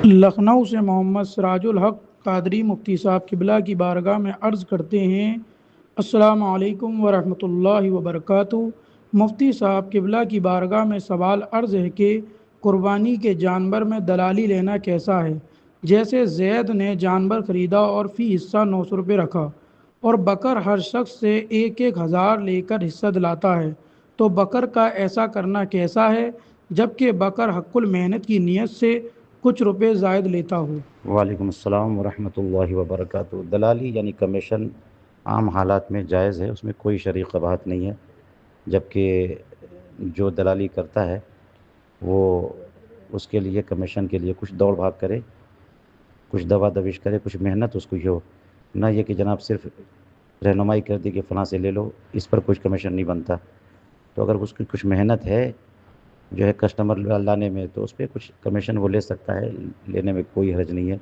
لکھنؤ سے محمد سراج الحق قادری مفتی صاحب قبلہ کی بارگاہ میں عرض کرتے ہیں، السلام علیکم ورحمۃ اللہ وبرکاتہ۔ مفتی صاحب قبلہ کی بارگاہ میں سوال عرض ہے کہ قربانی کے جانور میں دلالی لینا کیسا ہے؟ جیسے زید نے جانور خریدا اور فی حصہ 900 روپے رکھا اور بکر ہر شخص سے 1,000 لے کر حصہ دلاتا ہے، تو بکر کا ایسا کرنا کیسا ہے جبکہ بکر حق المحنت کی نیت سے کچھ روپے زائد لیتا ہو؟ وعلیکم السلام ورحمۃ اللہ وبرکاتہ۔ دلالی یعنی کمیشن عام حالات میں جائز ہے، اس میں کوئی شرعی قباحت نہیں ہے، جبکہ جو دلالی کرتا ہے وہ اس کے لیے کمیشن کے لیے کچھ دوڑ بھاگ کرے، کچھ دوا دوش کرے، کچھ محنت اس کو ہو، نہ یہ کہ جناب صرف رہنمائی کر دی کہ فلاں سے لے لو، اس پر کچھ کمیشن نہیں بنتا۔ تو اگر اس کی کچھ محنت ہے جو ہے کسٹمر لانے میں، تو اس پہ کچھ کمیشن وہ لے سکتا ہے، لینے میں کوئی حرج نہیں ہے۔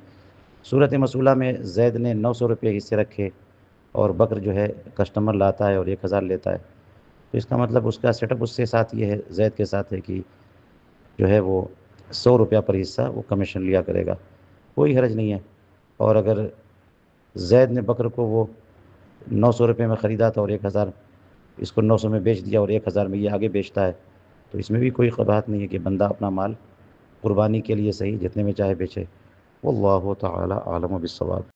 صورت مسئولہ میں زید نے 900 روپے حصے رکھے اور بکر جو ہے کسٹمر لاتا ہے اور 1,000 لیتا ہے، تو اس کا مطلب اس کا سیٹ اپ اس کے ساتھ یہ ہے، زید کے ساتھ ہے کہ جو ہے وہ 100 روپیہ پر حصہ وہ کمیشن لیا کرے گا، کوئی حرج نہیں ہے۔ اور اگر زید نے بکر کو وہ 900 روپے میں خریدا تھا اور 1,000 اس کو 900 میں بیچ دیا اور 1,000 میں یہ آگے بیچتا ہے، تو اس میں بھی کوئی قباحت نہیں ہے کہ بندہ اپنا مال قربانی کے لیے صحیح جتنے میں چاہے بیچے۔ واللہ تعالی اعلم بالصواب۔